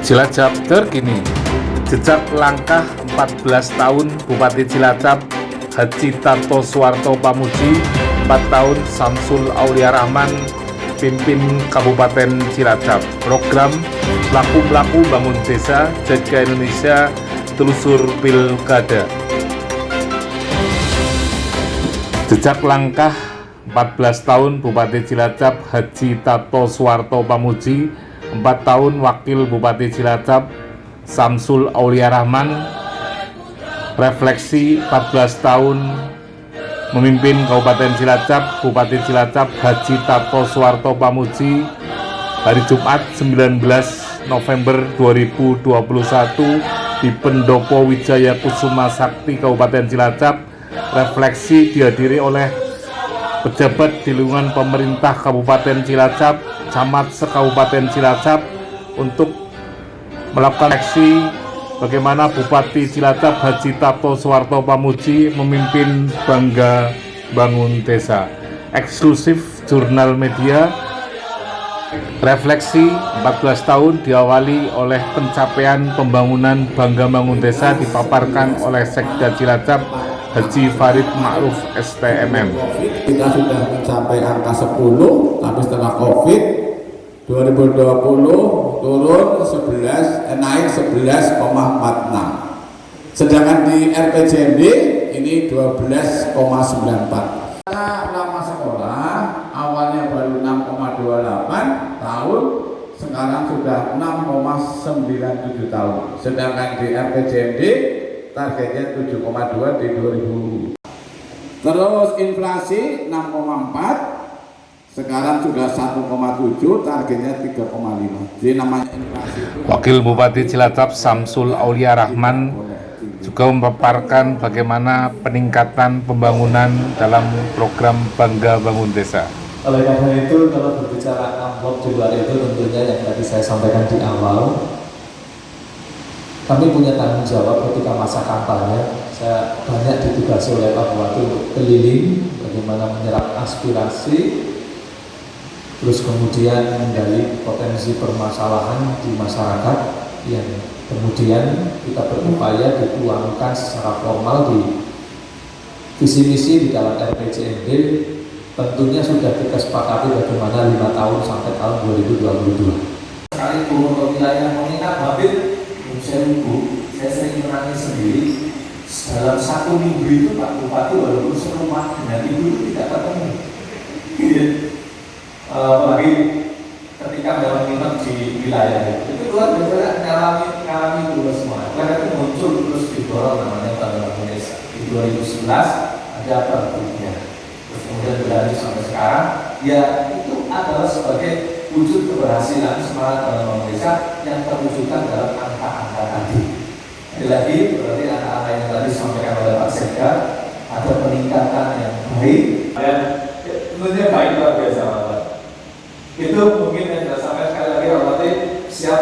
Cilacap terkini, jejak langkah 14 tahun Bupati Cilacap Haji Tato Suwarto Pamuji, 4 tahun Samsul Aulia Rahman pimpin Kabupaten Cilacap. Program Laku-Laku Bangun Desa Jaga Indonesia Telusur Pilkada. Jejak langkah 14 tahun Bupati Cilacap Haji Tato Suwarto Pamuji, 4 tahun Wakil Bupati Cilacap Samsul Aulia Rahman, refleksi 14 tahun memimpin Kabupaten Cilacap, Bupati Cilacap Haji Tato Suwarto Pamuji, hari Jumat 19 November 2021 di Pendopo Wijaya Kusuma Sakti Kabupaten Cilacap. Refleksi dihadiri oleh pejabat di lingkungan pemerintah Kabupaten Cilacap, camat se-Kabupaten Cilacap untuk melakukan refleksi bagaimana Bupati Cilacap Haji Tato Suwarto Pamuji memimpin Bangga Bangun Desa. Eksklusif Jurnal Media. Refleksi 14 tahun diawali oleh pencapaian pembangunan Bangga Bangun Desa dipaparkan oleh Sekda Cilacap Haji Farid Ma'ruf STMM. Kita sudah mencapai angka 10, tapi setelah COVID 2020 turun naik 11,46. Sedangkan di RPJMD ini 12,94. Lama sekolah awalnya baru 6,28 tahun, sekarang sudah 6,97 tahun. Sedangkan di RPJMD targetnya 7,2 di 2000. Terus inflasi 6,4, sekarang sudah 1,7, targetnya 3,5. Jadi namanya inflasi. Wakil Bupati Cilacap Samsul Aulia Rahman juga memaparkan bagaimana peningkatan pembangunan dalam program Bangga Bangun Desa. Oleh karena itu, kalau berbicara amplop di luar itu, tentunya yang tadi saya sampaikan di awal, kami punya tanggung jawab ketika masa kampanye. Saya banyak ditugasi oleh Pak Bupati untuk keliling bagaimana menyerap aspirasi, terus kemudian menggali potensi permasalahan di masyarakat yang kemudian kita berupaya dituangkan secara formal di visi misi di dalam RPJMD. Tentunya sudah kita sepakati bagaimana 5 tahun sampai tahun 2022. Sekali turun ke wilayah meningkat hampir saya sering menangis sendiri. Dalam 1 minggu itu Pak Bupati walaupun serumah dengan ibu itu tidak ketemu. Apalagi ketika memang minat di wilayah itu luar biasa mengalami dulu semua. Karena itu muncul terus didorong namanya Bangga Bangun Desa. Di 2011 ada pergubnya. Terus kemudian berlanjut sampai sekarang. Ya itu adalah sebagai wujud keberhasilan semangat Bangga Bangun Desa yang terwujudkan dalam angka-angka tadi. Lagi berarti angka-angka yang tadi disampaikan oleh Pak Sekda ada peningkatan yang baik dan tentunya baik luar biasa Pak. Itu mungkin yang saya sampaikan sekali lagi Pak Bupati siap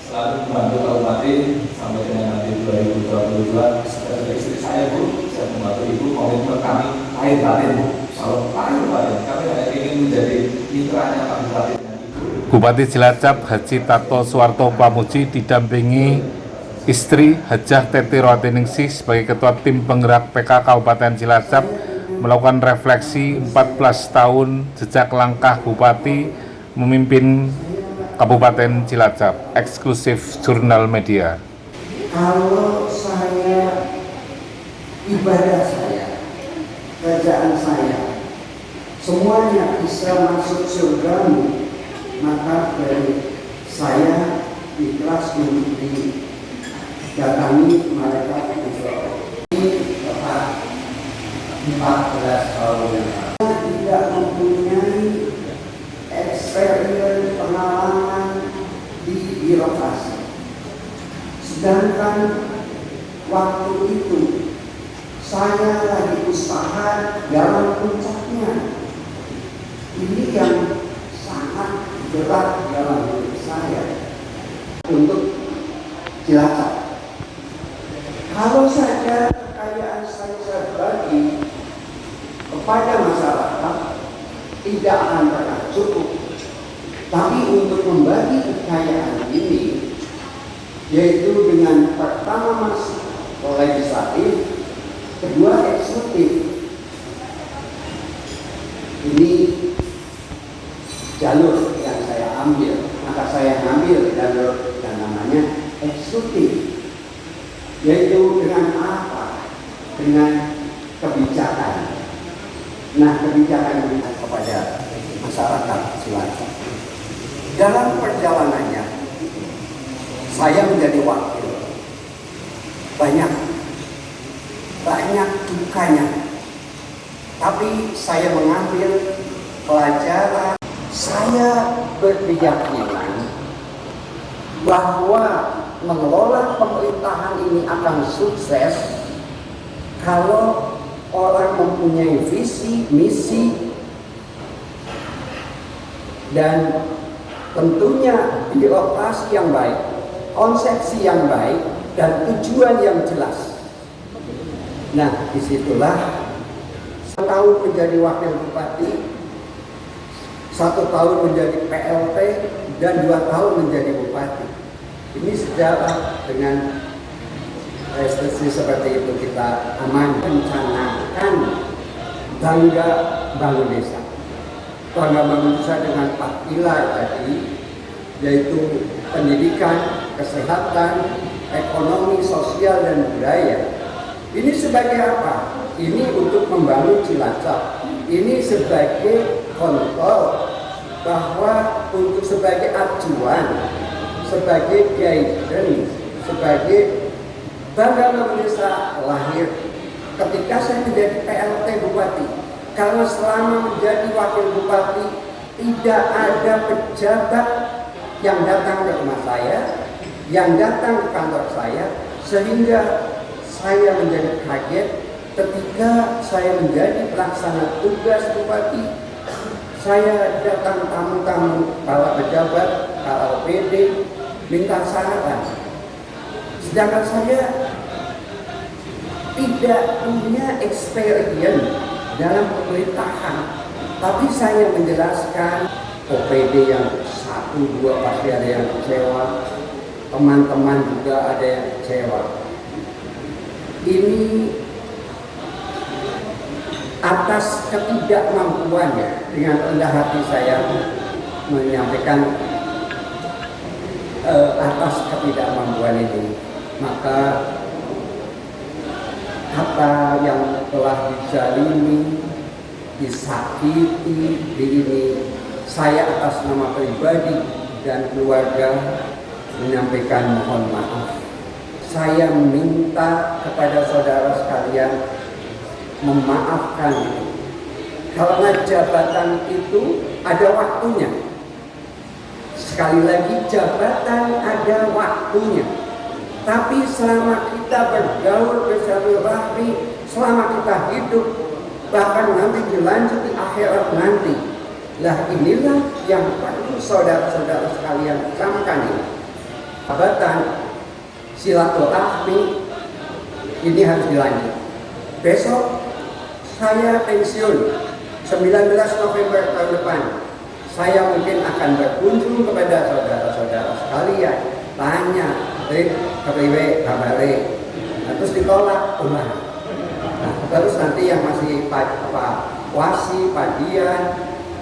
selalu membantu Pak Bupati sampai dengan nanti 2022. Sebagai istri saya Bu, siap membantu Ibu. Komitmen kami lahir batin Bu, selalu lahir batin. Kami hanya ingin menjadi mitranya Pak Bupati. Bupati Cilacap Haji Tato Suwarto Pamuji didampingi istri Hajah Teti Rohatiningsih sebagai Ketua Tim Penggerak PK Kabupaten Cilacap melakukan refleksi 14 tahun jejak langkah Bupati memimpin Kabupaten Cilacap. Eksklusif Jurnal Media. Kalau saya, ibadah saya, kerjaan saya, semuanya bisa masuk surgamu, maka dari saya ikhlas untuk datangi mereka ini tepat 14 tahun yang lalu. Saya tidak mempunyai experience pengalaman di birokrasi. Sedangkan waktu itu saya lagi usaha dalam puncaknya. Ini yang sangat berat dalam hidup saya untuk Cilacap. Kalau saja kekayaan saya bagi kepada masyarakat, tidak akan pernah cukup. Tapi untuk membagi kekayaan ini, yaitu dengan pertama masuk legislatif, kedua eksekutif. Ini jalur yang saya ambil, maka saya ambil jalur yang namanya eksekutif, yaitu dengan apa? Dengan kebijakan. Nah, kebijakan ini kepada masyarakat Cilacap. Dalam perjalanannya, saya menjadi wakil. Banyak dukanya. Tapi saya mengambil pelajaran. Saya berkeyakinan bahwa mengelola pemerintahan ini akan sukses kalau orang mempunyai visi, misi, dan tentunya birokrasi yang baik, konsepsi yang baik, dan tujuan yang jelas. Nah, disitulah 1 tahun menjadi wakil bupati, 1 tahun menjadi PLT, dan 2 tahun menjadi bupati. Ini sejarah dengan prestasi seperti itu kita aman rencanakan bangga bangun desa. Bangga bangun desa dengan 4 pilar tadi, yaitu pendidikan, kesehatan, ekonomi, sosial, dan budaya. Ini sebagai apa? Ini untuk membangun Cilacap. Ini sebagai kontrol, bahwa untuk sebagai acuan, sebagai guidance, sebagai bangga bangun desa lahir ketika saya menjadi PLT bupati. Karena selama menjadi wakil bupati tidak ada pejabat yang datang ke rumah saya, yang datang ke kantor saya, sehingga saya menjadi kaget ketika saya menjadi pelaksana tugas bupati. Saya datang tamu-tamu, para pejabat, para OPD, minta saran. Sedangkan saya tidak punya experience dalam pemerintahan. Tapi saya menjelaskan, OPD yang 1-2 pasti ada yang kecewa, teman-teman juga ada yang kecewa. Ini atas ketidakmampuannya. Dengan rendah hati saya menyampaikan atas ketidakmampuan ini, maka apa yang telah dizalimi, disakiti ini, saya atas nama pribadi dan keluarga menyampaikan mohon maaf. Saya minta kepada saudara sekalian memaafkan. Karena jabatan itu ada waktunya. Sekali lagi, jabatan ada waktunya. Tapi selama kita bergaul bersilaturahmi, selama kita hidup, bahkan nanti dilanjut di akhirat nanti, lah inilah yang perlu saudara-saudara sekalian camkan ini. Jabatan silaturahmi ini harus dilanjut. Besok saya pensiun 19 November tahun depan. Saya mungkin akan berkunjung kepada saudara-saudara sekalian, tanya, kepriwe kabare, terus ditolak, nah, terus nanti yang masih wasi, padian,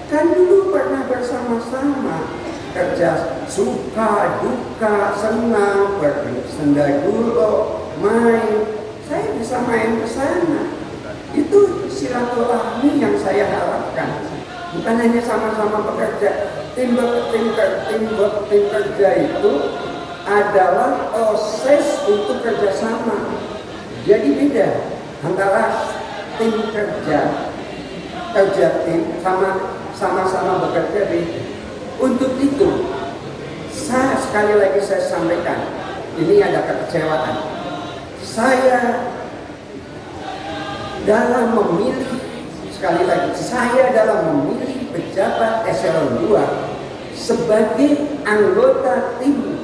kan dulu pernah bersama-sama kerja, suka, duka, senang, bersendaguro, main. Saya bisa main ke sana. Itu silaturahmi yang saya harapkan. Bukan hanya sama-sama bekerja. Teamwork kerja itu adalah proses untuk kerjasama. Jadi beda antara tim kerja tim sama-sama bekerja beda. Untuk itu, sekali lagi saya sampaikan, ini ada kekecewaan. Saya dalam memilih, sekali lagi, saya dalam memilih pejabat eselon 2 sebagai anggota tim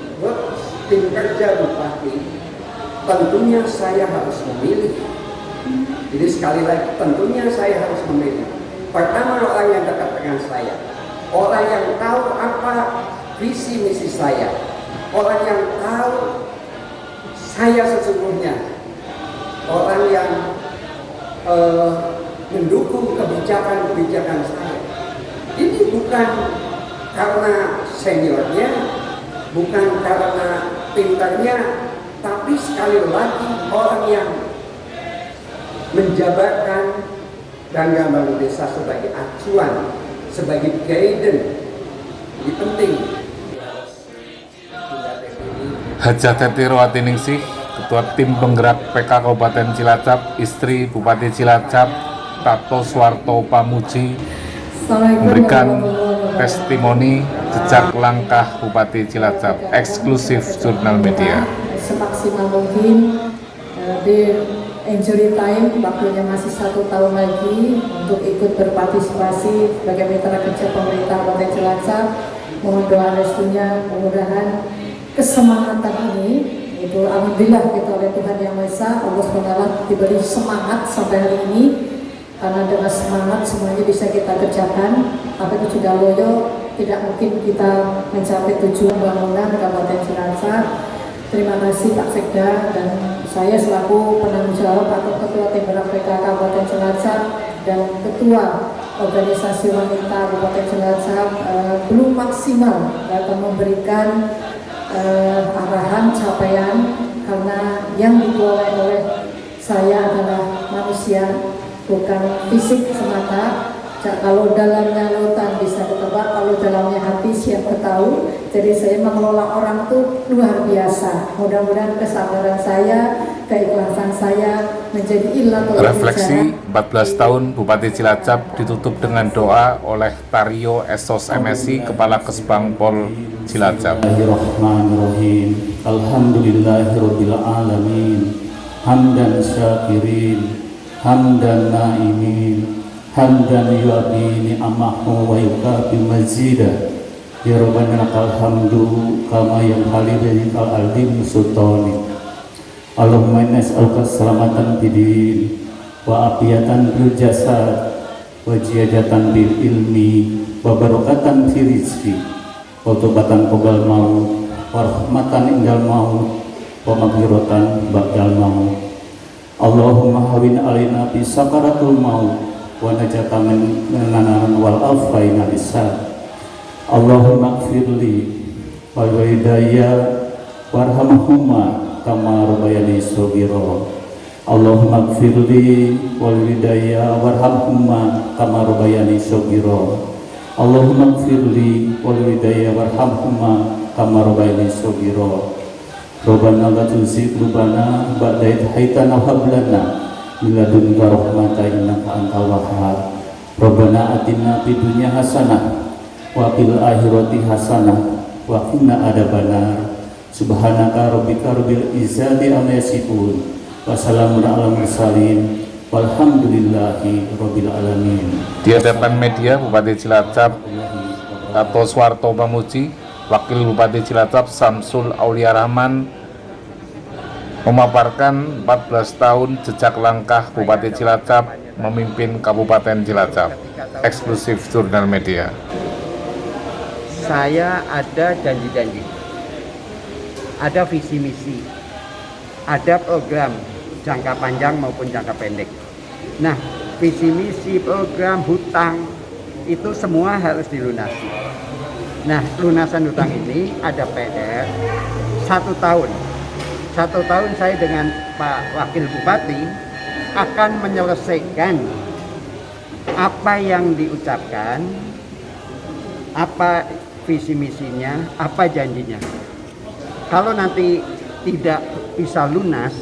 kerja bupati, tentunya saya harus memilih. Jadi sekali lagi, tentunya saya harus memilih. Pertama, orang yang dekat dengan saya, orang yang tahu apa visi misi saya, orang yang tahu saya sesungguhnya orang yang mendukung kebijakan-kebijakan saya. Ini bukan karena seniornya, bukan karena pintarnya, tapi sekali lagi orang yang menjabarkan Bangga Bangun Desa sebagai acuan, sebagai guidance. Ini penting. Hajah Tetiro Atiningsih, Ketua Tim Penggerak PK Kabupaten Cilacap, istri Bupati Cilacap, Tato Suwarto Pamuji, memberikan testimoni jejak langkah Bupati Cilacap, eksklusif Jurnal Media. Semaksimal mungkin di injury time, waktunya masih 1 tahun lagi untuk ikut berpartisipasi sebagai mitra kerja pemerintah Kabupaten Cilacap. Mohon doa restunya, mudah-mudahan kesemangatan ini itu alhamdulillah kita oleh Tuhan Yang Maha Esa, Allah SWT diberi semangat sampai hari ini, karena dengan semangat semuanya bisa kita kerjakan. Apa itu sudah loyo, tidak mungkin kita mencapai tujuan bangunan Kabupaten Cilacap. Terima kasih Pak Sekda dan saya selaku penanggung jawab atau Ketua Tim Penggerak PK Kabupaten Cilacap dan Ketua Organisasi Wanita Kabupaten Cilacap belum maksimal dalam memberikan arahan capaian, karena yang dikelola oleh saya adalah manusia, bukan fisik semata. Kalau dalamnya lautan bisa ketebak, kalau dalamnya hati siap ketahu. Jadi saya mengelola orang itu luar biasa. Mudah-mudahan kesabaran saya, keikhlasan saya menjadi ilatul Refleksi 14 tahun Bupati Cilacap ditutup dengan doa oleh Tario Esos MSI, Kepala Kesbang Pol Cilacap. Bismillahirrahmanirrahim. Alhamdulillahirabbil alamin. Hamdan syakirin, hamdan naimin, hamdan yu'abi ni'amahu wa yukabi mazidah. Ya Rabbana lakal hamdu kama yang halidani al-alim sultani. Allahumma inna nas'aluka salamatan bidin wa afiyatan bil jasad wa ziyadatan bil ilmi wa barakatan fi rizqi wa tobatan qabal maut wa rahmatan indal maut wa maghfiratan ba'dal maut. Allahumma hawin alaina bi sakaratul maut wa najata min nanan wal afraina lisan. Allahumma gfirli wal walidayya warhamhuma kama rabbayani shaghira. Allahumma gfirli wal walidayya warhamhuma kama rabbayani shaghira. Allahumma gfirli wal walidayya warhamhuma kama rabbayani shaghira. Rabbana la tuzigh qulubana ba'da idh hadaytana wa hab lana min ladunka rahmatan innaka antal wahhab. Rabbana atina fid dunya hasanah wa fil akhirati hasanah wa qina adzabannar. Subhanaka rabbika rabbil izzati amma yasifun wa salamun alal mursalin walhamdulillahi rabbil alamin. Di hadapan media, Bupati Cilacap Tato Suwarto Pamuji, Wakil Bupati Cilacap Samsul Aulia Rahman memaparkan 14 tahun jejak langkah Bupati Cilacap memimpin Kabupaten Cilacap, eksklusif Jurnal Media. Saya ada janji-janji, ada visi misi, ada program jangka panjang maupun jangka pendek. Nah, visi misi, program, hutang itu semua harus dilunasi. Nah, lunasan hutang ini ada PR 1 tahun. 1 tahun saya dengan Pak Wakil Bupati akan menyelesaikan apa yang diucapkan, apa visi misinya, apa janjinya. Kalau nanti tidak bisa lunas,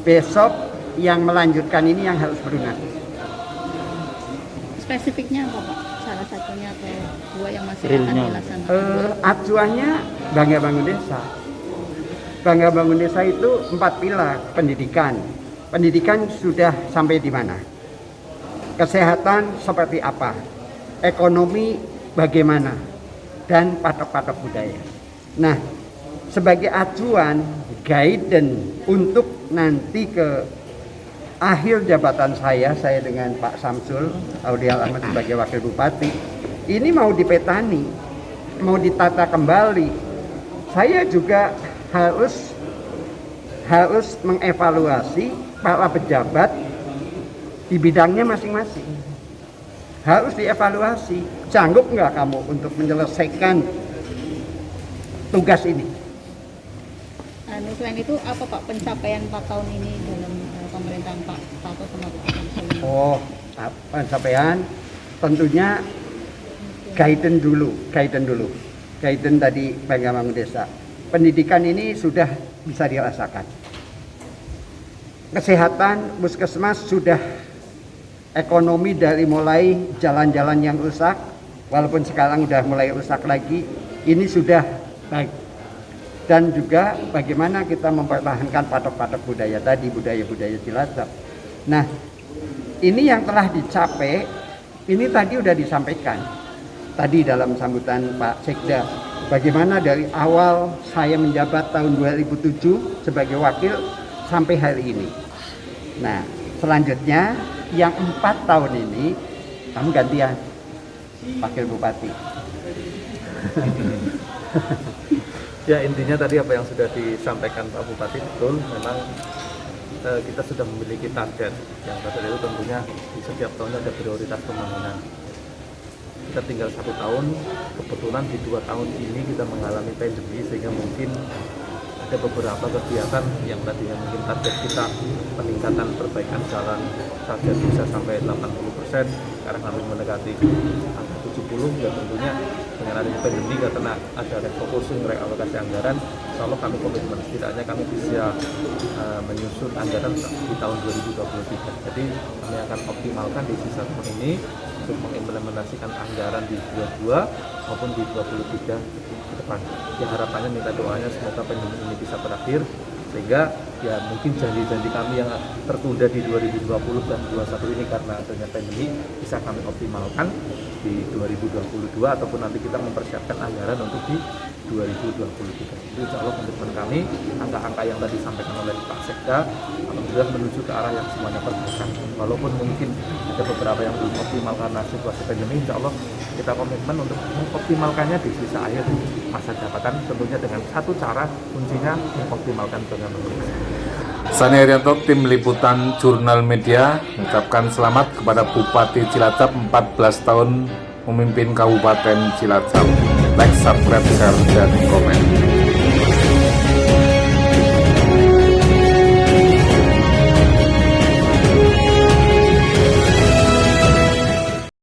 besok yang melanjutkan ini yang harus berlunas. Spesifiknya apa Pak? Salah satunya atau 2 yang masih akan dilaksanakan? Acuannya Bangga Bangun Desa. Bangga Bangun Desa itu 4 pilar. Pendidikan. Pendidikan sudah sampai di mana? Kesehatan seperti apa? Ekonomi bagaimana? Dan patok-patok budaya. Nah, sebagai acuan, guidance untuk nanti ke akhir jabatan saya dengan Pak Samsul Aulia Rahman sebagai Wakil Bupati, ini mau dipetani, mau ditata kembali. Saya juga harus harus mengevaluasi para pejabat di bidangnya masing-masing. Harus dievaluasi, sanggup nggak kamu untuk menyelesaikan tugas ini? Selain itu apa Pak pencapaian 4 tahun ini dalam pemerintahan Pak Tato sama Pak Jokowi? Oh, pencapaian tentunya guidance dulu. Guidance tadi Bang Bangun Desa. Pendidikan ini sudah bisa dirasakan. Kesehatan, puskesmas sudah, ekonomi dari mulai jalan-jalan yang rusak, walaupun sekarang sudah mulai rusak lagi, ini sudah baik. Dan juga bagaimana kita mempertahankan patok-patok budaya tadi, budaya-budaya Cilacap. Nah, ini yang telah dicapai, ini tadi sudah disampaikan. Tadi dalam sambutan Pak Sekda, bagaimana dari awal saya menjabat tahun 2007 sebagai wakil sampai hari ini. Nah, selanjutnya yang 4 tahun ini kamu gantian wakil bupati. Ya, intinya tadi apa yang sudah disampaikan Pak Bupati betul, memang kita sudah memiliki target. Yang target itu tentunya di setiap tahunnya ada prioritas pembangunan. Kita tinggal 1 tahun, kebetulan di 2 tahun ini kita mengalami pandemi sehingga mungkin ada beberapa kegiatan yang tadinya mungkin target kita peningkatan perbaikan jalan saja bisa sampai 80%, sekarang kami mendekati angka 70, ya tentunya dengan adanya pandemi karena ada refocusing, realokasi anggaran, insya Allah kami komitmen setidaknya kami bisa menyusun anggaran di tahun 2023. Jadi kami akan optimalkan di sisa tahun ini untuk mengimplementasikan anggaran di 22 maupun di 23 ke depan. Ya harapannya minta doanya semoga pandemi ini bisa berakhir sehingga ya mungkin janji-janji kami yang tertunda di 2020 dan 2021 ini karena adanya pandemi bisa kami optimalkan di 2022 ataupun nanti kita mempersiapkan anggaran untuk di 2023. Itu insya Allah komitmen kami, angka-angka yang tadi disampaikan oleh Pak Sekda alhamdulillah menuju ke arah yang semuanya perbaikan. Walaupun mungkin ada beberapa yang belum optimal karena situasi pandemi, insya Allah kita komitmen untuk mengoptimalkannya di sisa akhir masa jabatan, tentunya dengan satu cara kuncinya mengoptimalkan pengelolaan. Sani Arianto, tim liputan Jurnal Media, mengucapkan selamat kepada Bupati Cilacap 14 tahun memimpin Kabupaten Cilacap. Like, subscribe, share, dan komen.